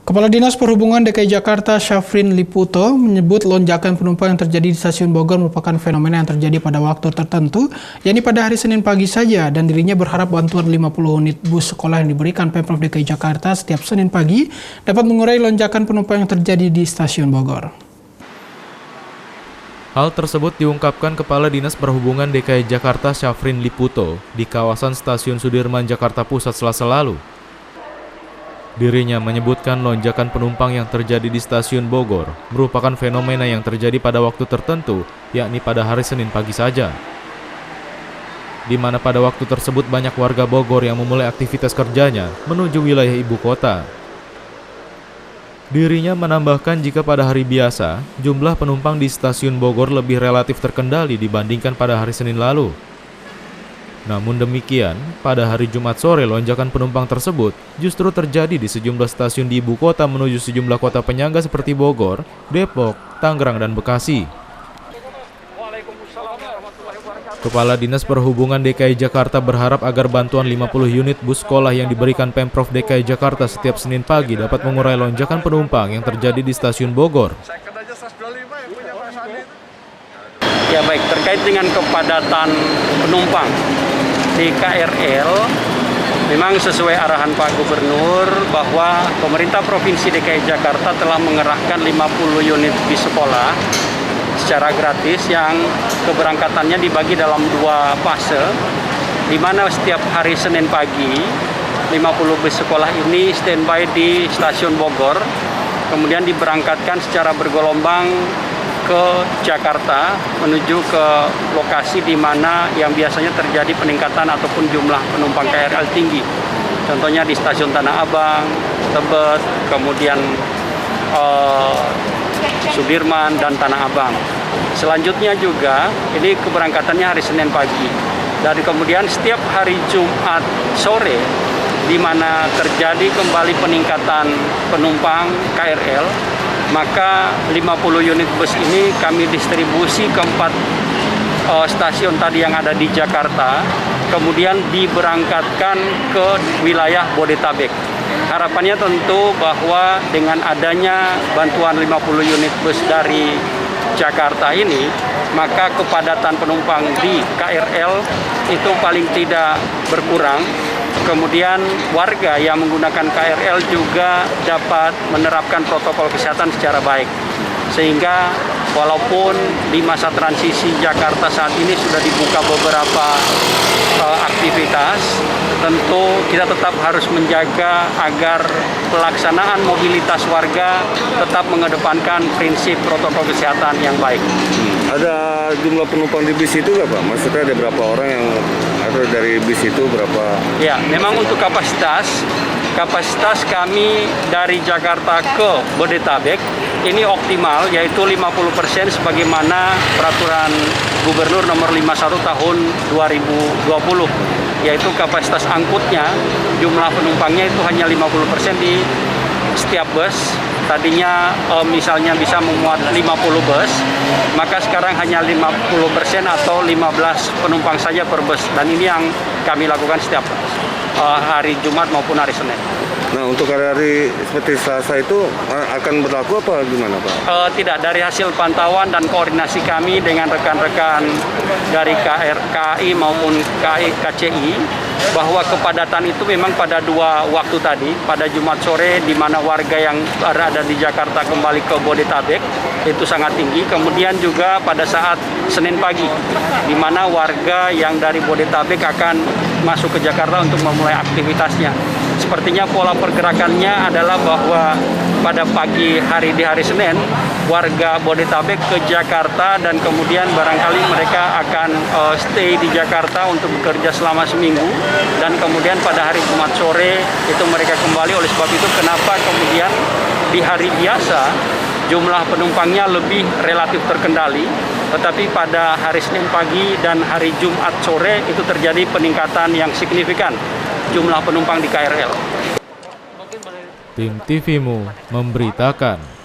Kepala Dinas Perhubungan DKI Jakarta Syafrin Liputo menyebut lonjakan penumpang yang terjadi di stasiun Bogor merupakan fenomena yang terjadi pada waktu tertentu, yakni pada hari Senin pagi saja, dan dirinya berharap bantuan 50 unit bus sekolah yang diberikan Pemprov DKI Jakarta setiap Senin pagi dapat mengurai lonjakan penumpang yang terjadi di stasiun Bogor. Hal tersebut diungkapkan Kepala Dinas Perhubungan DKI Jakarta Syafrin Liputo di kawasan Stasiun Sudirman, Jakarta Pusat Selasa lalu. Dirinya menyebutkan lonjakan penumpang yang terjadi di stasiun Bogor merupakan fenomena yang terjadi pada waktu tertentu, yakni pada hari Senin pagi saja. Di mana pada waktu tersebut banyak warga Bogor yang memulai aktivitas kerjanya menuju wilayah ibu kota. Dirinya menambahkan jika pada hari biasa, jumlah penumpang di stasiun Bogor lebih relatif terkendali dibandingkan pada hari Senin lalu. Namun demikian, pada hari Jumat sore lonjakan penumpang tersebut justru terjadi di sejumlah stasiun di ibu kota menuju sejumlah kota penyangga seperti Bogor, Depok, Tangerang, dan Bekasi. Kepala Dinas Perhubungan DKI Jakarta berharap agar bantuan 50 unit bus sekolah yang diberikan Pemprov DKI Jakarta setiap Senin pagi dapat mengurai lonjakan penumpang yang terjadi di stasiun Bogor. Ya baik, terkait dengan kepadatan penumpang di KRL, memang sesuai arahan Pak Gubernur bahwa pemerintah Provinsi DKI Jakarta telah mengerahkan 50 unit bis sekolah secara gratis yang keberangkatannya dibagi dalam 2 fase, di mana setiap hari Senin pagi 50 bis sekolah ini standby di stasiun Bogor, kemudian diberangkatkan secara bergelombang ke Jakarta menuju ke lokasi di mana yang biasanya terjadi peningkatan ataupun jumlah penumpang KRL tinggi. Contohnya di stasiun Tanah Abang, Tebet, kemudian Sudirman dan Tanah Abang. Selanjutnya juga ini keberangkatannya hari Senin pagi. Dan kemudian setiap hari Jumat sore di mana terjadi kembali peningkatan penumpang KRL, maka 50 unit bus ini kami distribusi ke 4 stasiun tadi yang ada di Jakarta, kemudian diberangkatkan ke wilayah Bodetabek. Harapannya tentu bahwa dengan adanya bantuan 50 unit bus dari Jakarta ini, maka kepadatan penumpang di KRL itu paling tidak berkurang. Kemudian warga yang menggunakan KRL juga dapat menerapkan protokol kesehatan secara baik. Sehingga walaupun di masa transisi Jakarta saat ini sudah dibuka beberapa aktivitas, tentu kita tetap harus menjaga agar pelaksanaan mobilitas warga tetap mengedepankan prinsip protokol kesehatan yang baik. Ada jumlah penumpang di bis itu nggak Pak? Maksudnya ada berapa orang yang atau dari bis itu berapa? Ya, memang untuk kapasitas kami dari Jakarta ke Bodetabek ini optimal, yaitu 50% sebagaimana peraturan Gubernur nomor 51 tahun 2020, yaitu kapasitas angkutnya, jumlah penumpangnya itu hanya 50% di setiap bus. Tadinya misalnya bisa memuat 50 bus, maka sekarang hanya 50% atau 15 penumpang saja per bus. Dan ini yang kami lakukan setiap hari Jumat maupun hari Senin. Nah, untuk hari-hari seperti Selasa itu akan berlaku apa gimana Pak? Tidak, dari hasil pantauan dan koordinasi kami dengan rekan-rekan dari KRKI maupun KCI, bahwa kepadatan itu memang pada 2 waktu tadi, pada Jumat sore di mana warga yang berada di Jakarta kembali ke Bodetabek itu sangat tinggi, kemudian juga pada saat Senin pagi di mana warga yang dari Bodetabek akan masuk ke Jakarta untuk memulai aktivitasnya. Sepertinya pola pergerakannya adalah bahwa pada pagi hari di hari Senin, warga Bodetabek ke Jakarta dan kemudian barangkali mereka akan stay di Jakarta untuk bekerja selama seminggu, dan kemudian pada hari Jumat sore itu mereka kembali. Oleh sebab itu kenapa kemudian di hari biasa jumlah penumpangnya lebih relatif terkendali, tetapi pada hari Senin pagi dan hari Jumat sore itu terjadi peningkatan yang signifikan jumlah penumpang di KRL. Tim TVMU memberitakan.